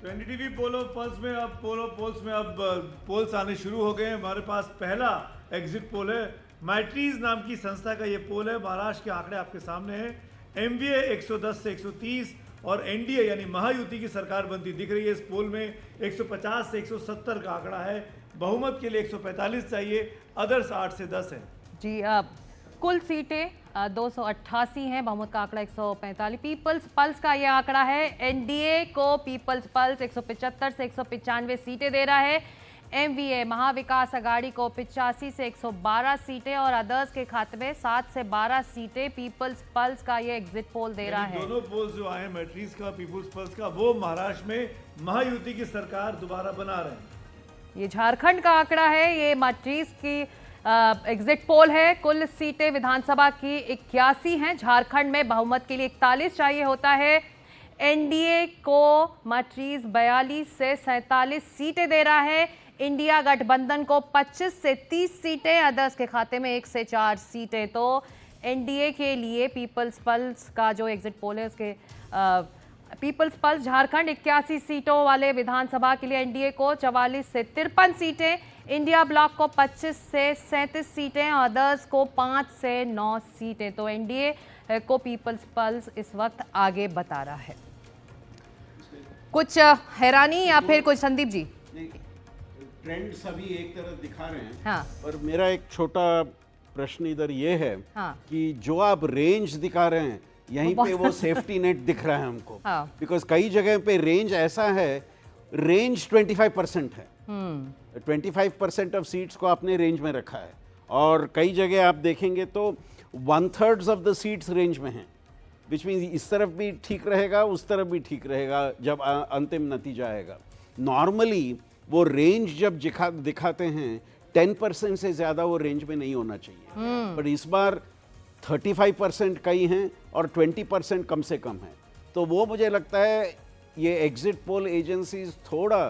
NDTV पोलो pulse में अब poles आने शुरू हो गए हैं। हमारे पास पहला एग्जिट पोल है, मैट्रीज नाम की संस्था का ये पोल है। महाराष्ट्र के आंकड़े आपके सामने हैं। एमवीए 110 से 130 और एनडीए यानी महायुति की सरकार बनती दिख रही है। इस पोल में 150 से 170 का आंकड़ा है। बहुमत के लिए 145 चाहिए, अदर्स 8 से 10 है। जी, कुल सीटें 288 हैं, बहुमत का आंकड़ा 145। पीपल्स पल्स का ये आंकड़ा है, एनडीए को पीपल्स पल्स 175 से 195 सीटें दे रहा है। एमवीए महाविकास अघाड़ी को 85 से 112 सीटें और अदर्स के खाते में 7 से 12 सीटें पीपल्स पल्स का ये एग्जिट पोल दे रहा है। दोनों पोल्स जो आए मैट्रीज का, पीपल्स पल्स का, वो महाराष्ट्र में महायुति की सरकार दोबारा बना रहे हैं। ये झारखंड का आंकड़ा है, ये मैट्रीज की एग्जिट पोल है। कुल सीटें विधानसभा की 81 हैं। झारखंड में बहुमत के लिए 41 चाहिए होता है। एनडीए को मैट्रीज 42 से 47 सीटें दे रहा है। इंडिया गठबंधन को 25 से 30 सीटें, अदर्स के खाते में 1 से 4 सीटें। तो एनडीए के लिए पीपल्स पल्स का जो एग्जिट पोल है उसके पीपल्स पल्स झारखंड 81 सीटों वाले विधानसभा के लिए एनडीए को 44 से 53 सीटें, इंडिया ब्लॉक को 25 से 37 सीटें, अदर्स को 5 से 9 सीटें। तो एनडीए को पीपल्स पल्स इस वक्त आगे बता रहा है। कुछ हैरानी या फिर कुछ, संदीप जी? ट्रेंड सभी एक तरफ दिखा रहे हैं। हाँ। और मेरा एक छोटा प्रश्न इधर ये है हाँ। कि जो आप रेंज दिखा रहे हैं यहीं पे वो सेफ्टी नेट दिख रहा है हमको। हाँ। बिकॉज कई जगह पे रेंज ऐसा है, रेंज 25% है। 25% ऑफ सीट्स को आपने रेंज में रखा है और कई जगह आप देखेंगे तो 1/3 ऑफ द सीट्स रेंज में हैं, विच मीन्स इस तरफ भी ठीक रहेगा, उस तरफ भी ठीक रहेगा जब अंतिम नतीजा आएगा। नॉर्मली वो रेंज जब दिखाते हैं 10% से ज़्यादा वो रेंज में नहीं होना चाहिए, पर इस बार 35% कई हैं और 20% कम से कम है। तो वो मुझे लगता है ये एग्जिट पोल एजेंसीज थोड़ा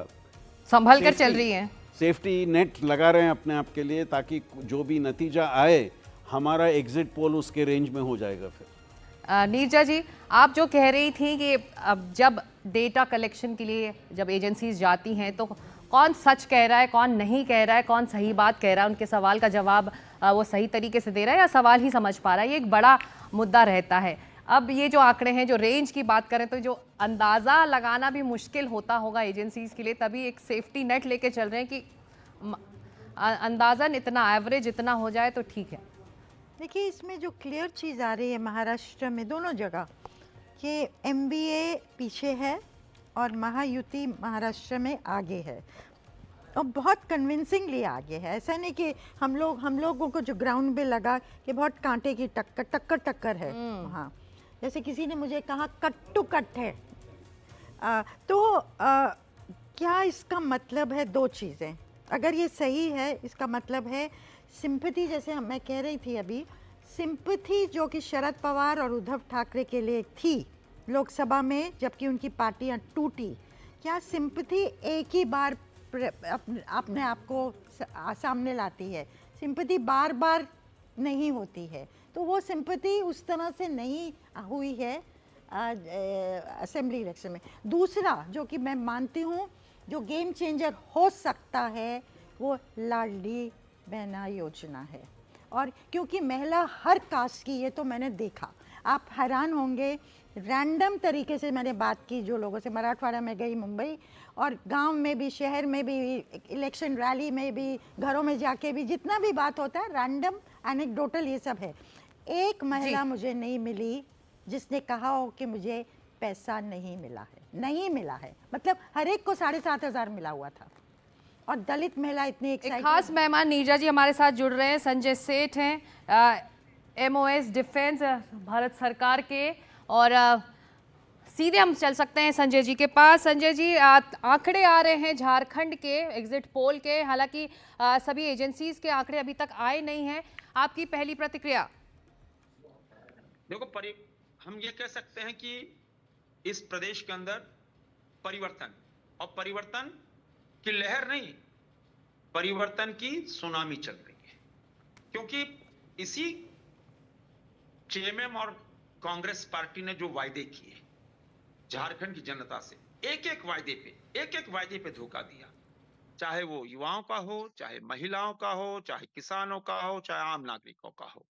संभल कर चल रही हैं, सेफ्टी नेट लगा रहे हैं अपने आप के लिए, ताकि जो भी नतीजा आए हमारा एग्जिट पोल उसके रेंज में हो जाएगा। फिर नीरजा जी, आप जो कह रही थी कि अब जब डेटा कलेक्शन के लिए जब एजेंसीज जाती हैं तो कौन सच कह रहा है, कौन नहीं कह रहा है, कौन सही बात कह रहा है, उनके सवाल का जवाब वो सही तरीके से दे रहा है या सवाल ही समझ पा रहा है, ये एक बड़ा मुद्दा रहता है। अब ये जो आंकड़े हैं, जो रेंज की बात करें तो जो अंदाज़ा लगाना भी मुश्किल होता होगा एजेंसीज के लिए, तभी एक सेफ्टी नेट लेके चल रहे हैं कि अंदाज़न इतना, एवरेज इतना हो जाए तो ठीक है। देखिए, इसमें जो क्लियर चीज़ आ रही है महाराष्ट्र में दोनों जगह कि एमबीए पीछे है और महायुति महाराष्ट्र में आगे है और बहुत कन्विंसिंगली आगे है। ऐसा नहीं कि हम लोगों को जो ग्राउंड पे लगा कि बहुत कांटे की टक्कर है वहाँ, जैसे किसी ने मुझे कहा कट टू कट है। क्या इसका मतलब है? दो चीज़ें। अगर ये सही है, इसका मतलब है सिंपैथी, जैसे मैं कह रही थी अभी, सिंपैथी जो कि शरद पवार और उद्धव ठाकरे के लिए थी लोकसभा में जबकि उनकी पार्टियां टूटी, क्या सिंपैथी एक ही बार अपने आप को सामने लाती है? सिंपैथी बार बार नहीं होती है, तो वो सिंपैथी उस तरह से नहीं हुई है असेंबली इलेक्शन में। दूसरा जो कि मैं मानती हूँ जो गेम चेंजर हो सकता है वो लाडली बहना योजना है। और क्योंकि महिला हर कास्ट की, ये तो मैंने देखा, आप हैरान होंगे, रैंडम तरीके से मैंने बात की जो लोगों से, मराठवाड़ा में गई, मुंबई, और गांव में भी, शहर में भी, इलेक्शन रैली में भी, घरों में जाके भी, जितना भी बात होता है रैंडम एनेक्डोटल ये सब है। एक महिला मुझे नहीं मिली जिसने कहा हो कि मुझे पैसा नहीं मिला है। नहीं मिला है मतलब हर एक को 7,500 मिला हुआ था। और दलित महिला इतनी एक खास मेहमान नीरजा जी हमारे साथ जुड़ रहे हैं, संजय सेठ हैं, एमओएस डिफेंस भारत सरकार के, और सीधे हम चल सकते हैं संजय जी के पास। संजय जी, आंकड़े आ रहे हैं झारखंड के एग्जिट पोल के, हालांकि सभी एजेंसीज के आंकड़े अभी तक आए नहीं हैं, आपकी पहली प्रतिक्रिया? देखो, हम ये कह सकते हैं कि इस प्रदेश के अंदर परिवर्तन, और परिवर्तन की लहर नहीं, परिवर्तन की सुनामी चल रही है। क्योंकि इसी जेएमएम और कांग्रेस पार्टी ने जो वायदे किए झारखंड की जनता से, एक एक वायदे पे धोखा दिया, चाहे वो युवाओं का हो, चाहे महिलाओं का हो, चाहे किसानों का हो, चाहे आम नागरिकों का हो।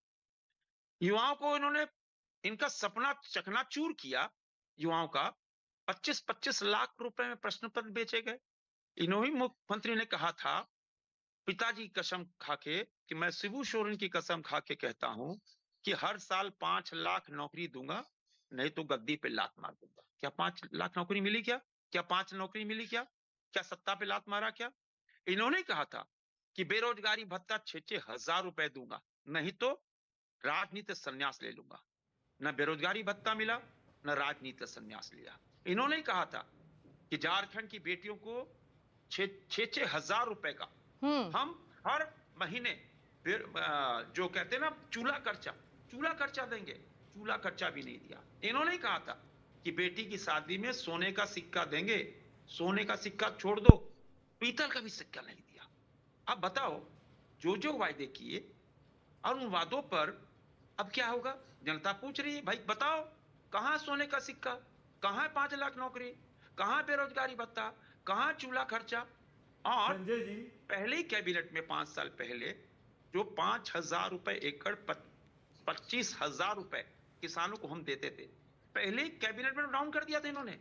युवाओं को इन्होंने, इनका सपना चकनाचूर किया। युवाओं का 25-25 लाख रुपए में प्रश्न पत्र बेचे गए। इन्होंने मुख्यमंत्री ने कहा था, पिताजी की कसम खाके, कि मैं शिबू सोरेन की कसम खाके कहता हूं कि हर साल 5 लाख नौकरी दूंगा, नहीं तो गद्दी पे लात मार दूंगा। क्या 5 लाख नौकरी मिली? क्या 5 नौकरी मिली? क्या सत्ता पे लात मारा? क्या इन्होंने कहा था कि बेरोजगारी भत्ता 6-6 हजार रुपए दूंगा, नहीं तो राजनीति संन्यास ले लूंगा। न बेरोजगारी भत्ता मिला, न राजनीति संन्यास लिया। इन्होंने कहा था कि झारखंड की बेटियों को 6-6 हजार रुपए का हम हर महीने जो कहते हैं ना चूल्हा खर्चा देंगे। चूल्हा खर्चा भी नहीं दिया। इन्होंने कहा था कि बेटी की शादी में सोने का सिक्का देंगे। सोने का सिक्का छोड़ दो, पीतल का भी सिक्का नहीं दिया। अब बताओ, जो वायदे किए और उन वादों पर अब क्या होगा? जनता पूछ रही है, भाई बताओ, कहां सोने का सिक्का, कहां 5 लाख नौकरी, कहां बेरोजगारी भत्ता, कहां चूल्हा खर्चा? और संजय जी, पहले कैबिनेट में 5 साल पहले जो 5,000 रुपए एकड़, 25,000 रुपए किसानों को हम देते थे, पहले कैबिनेट में डाउन कर दिया था इन्होंने।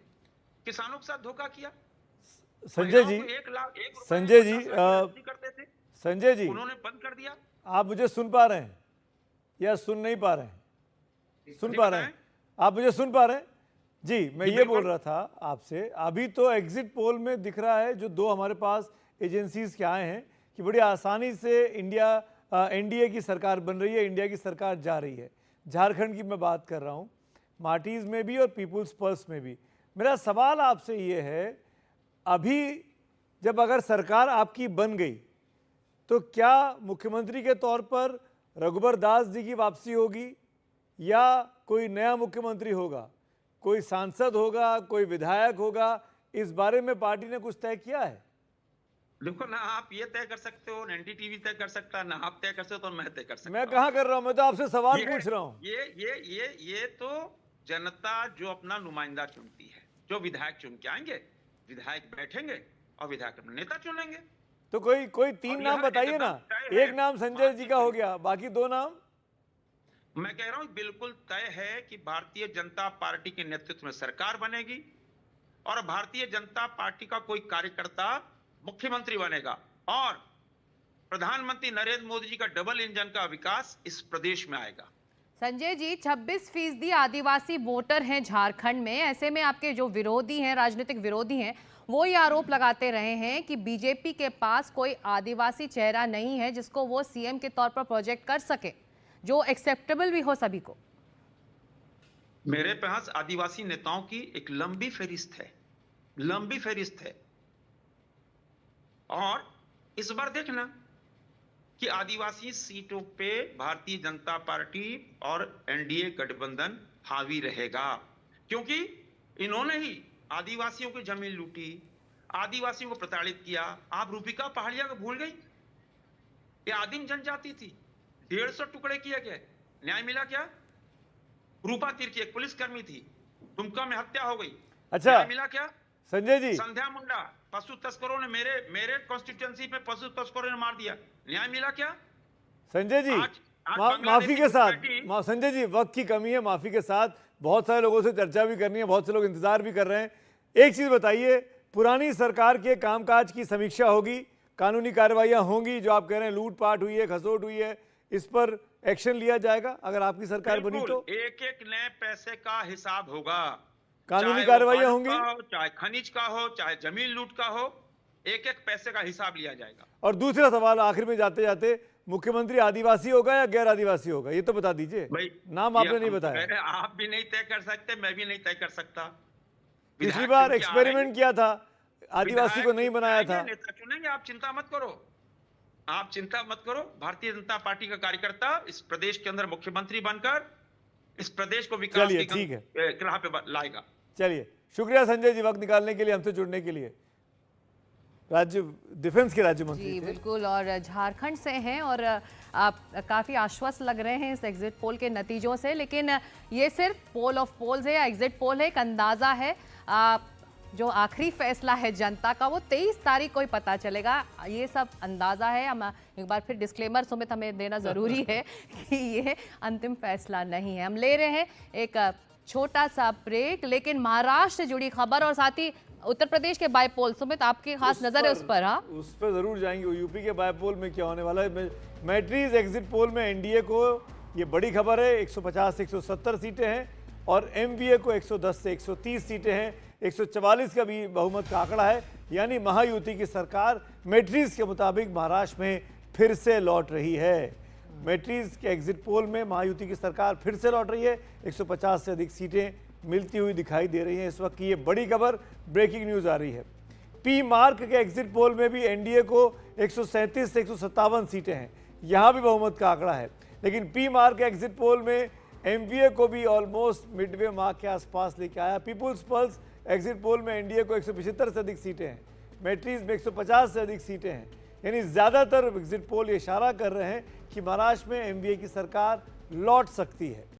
किसानों के साथ धोखा किया। संजय जी, 1 लाख संजय जी, करते थे, संजय जी, उन्होंने बंद कर दिया। आप मुझे सुन पा रहे हैं या सुन नहीं पा रहे हैं? सुन पा रहे हैं? आप मुझे सुन पा रहे हैं? जी, मैं ये बोल रहा था आपसे, अभी तो एग्जिट पोल में दिख रहा है, जो 2 हमारे पास एजेंसीज के आए हैं, कि बड़ी आसानी से एनडीए की सरकार बन रही है, इंडिया की सरकार जा रही है। झारखंड की मैं बात कर रहा हूँ, माटीज में भी और पीपुल्स पल्स में भी। मेरा सवाल आपसे ये है, अभी जब अगर सरकार आपकी बन गई तो क्या मुख्यमंत्री के तौर पर रघुबर दास जी की वापसी होगी, या कोई नया मुख्यमंत्री होगा, कोई सांसद होगा, कोई विधायक होगा? इस बारे में पार्टी ने कुछ तय किया है? देखो ना, आप ये तय कर सकते हो, एनडीटीवी तय कर सकता है, ना आप तय कर सकते हो, तो मैं तय कर सकता हूं। मैं कहाँ कर रहा हूं? मैं तो आपसे सवाल पूछ रहा हूं। ये तो जनता जो अपना नुमाइंदा चुनती है, जो विधायक चुन के आएंगे, विधायक बैठेंगे और विधायक अपना नेता चुनेंगे। तो कोई 3 नाम बताइए ना। एक नाम संजय जी का हो गया, बाकी 2 नाम? मैं कह रहा हूं बिल्कुल तय है कि भारतीय जनता पार्टी के नेतृत्व में सरकार बनेगी और भारतीय जनता पार्टी का कोई कार्यकर्ता मुख्यमंत्री बनेगा और प्रधानमंत्री नरेंद्र मोदी जी का डबल इंजन का विकास इस प्रदेश में आएगा। संजय जी, 26% आदिवासी वोटर हैं झारखंड में। ऐसे में आपके जो विरोधी हैं, राजनीतिक विरोधी हैं, वो ये आरोप लगाते रहे हैं कि बीजेपी के पास कोई आदिवासी चेहरा नहीं है जिसको वो सीएम के तौर पर प्रोजेक्ट कर सके, जो एक्सेप्टेबल भी हो सभी को। मेरे पास आदिवासी नेताओं की एक लंबी फहरिस्त है, और इस बार देखना कि आदिवासी सीटों पे भारतीय जनता पार्टी और एनडीए गठबंधन हावी रहेगा, क्योंकि इन्होंने ही आदिवासियों की जमीन लूटी, आदिवासियों को प्रताड़ित किया। आप रूपिका पहाड़िया को भूल गई? ये आदिम जनजाति थी, 150 टुकड़े किए गए, न्याय मिला क्या? रूपा तिर्की एक पुलिसकर्मी थी, दुमका में हत्या हो गई, अच्छा न्याय मिला क्या? संजय जी, संध्या मुंडा, पशु तस्करों ने मेरे कॉन्स्टिट्यूएंसी पे पशु तस्करों ने मार दिया, न्याय मिला क्या? संजय जी, आज माफी के साथ, बांग्लादेश संजय जी, वक्त की कमी है, माफी के साथ, बहुत सारे लोगों से चर्चा भी करनी है, बहुत से लोग इंतजार भी कर रहे हैं। एक चीज बताइए, पुरानी सरकार के कामकाज की समीक्षा होगी, कानूनी कार्रवाइयां होंगी, जो आप कह रहे हैं लूटपाट हुई है, खसोट हुई है, इस पर एक्शन लिया जाएगा अगर आपकी सरकार बनी तो? एक नए पैसे का हिसाब होगा, कानूनी कार्रवाइयां होंगी, चाहे खनिज का हो, चाहे जमीन लूट का हो, एक पैसे का हिसाब लिया जाएगा। और दूसरा सवाल आखिर में जाते जाते, मुख्यमंत्री आदिवासी होगा या गैर आदिवासी होगा, ये तो बता दीजिए। भाई, नाम आपने नहीं बताया। आप भी नहीं तय कर सकते, मैं भी नहीं तय कर सकता। पिछली बार एक्सपेरिमेंट किया था, आदिवासी को नहीं बनाया था। नेता चुनेंगे, आप चिंता मत करो। भारतीय जनता पार्टी का कार्यकर्ता इस प्रदेश के अंदर मुख्यमंत्री बनकर इस प्रदेश को विकास की राह पे लाएगा। चलिए, शुक्रिया संजय जी, वक्त निकालने के लिए, हमसे जुड़ने के लिए। राज्य डिफेंस के राज्य मंत्री जी थे। बिल्कुल, और झारखंड से हैं और आप काफ़ी आश्वस्त लग रहे हैं इस एग्जिट पोल के नतीजों से, लेकिन ये सिर्फ पोल ऑफ पोल्स है या एग्जिट पोल है, एक अंदाज़ा है। जो आखिरी फैसला है जनता का वो 23 तारीख को ही पता चलेगा। ये सब अंदाज़ा है। हम एक बार फिर डिस्क्लेमर सुमित हमें देना ज़रूरी है कि ये अंतिम फैसला नहीं है। हम ले रहे हैं एक छोटा सा ब्रेक, लेकिन महाराष्ट्र से जुड़ी खबर और साथ ही उत्तर प्रदेश के बायपोल, सुमित आपकी खास नज़र है उस पर। हाँ, उस पर ज़रूर जाएंगे। यूपी के बायपोल में क्या होने वाला है। मैट्रीज एग्जिट पोल में एनडीए को ये बड़ी खबर है, 150 से 170 सीटें हैं और एमवीए को 110 से 130 सीटें हैं। 144 का भी बहुमत का आंकड़ा है, यानी महायुति की सरकार मैट्रीज के मुताबिक महाराष्ट्र में फिर से लौट रही है। मैट्रीज के एग्जिट पोल में महायुति की सरकार फिर से लौट रही है। 150 से अधिक सीटें मिलती हुई दिखाई दे रही हैं। इस वक्त की ये बड़ी खबर, ब्रेकिंग न्यूज़ आ रही है। पी मार्क के एग्जिट पोल में भी एनडीए को 137 से 157 सीटें हैं, यहाँ भी बहुमत का आंकड़ा है। लेकिन पी मार्क के एग्जिट पोल में एमवीए को भी ऑलमोस्ट मिडवे मार्क के आसपास लेके आया। पीपुल्स पल्स एग्जिट पोल में एनडीए को 175 से अधिक सीटें हैं, मैट्रीज में 150 से अधिक सीटें हैं। यानी ज़्यादातर एग्जिट पोल ये इशारा कर रहे हैं कि महाराष्ट्र में एमवीए की सरकार लौट सकती है।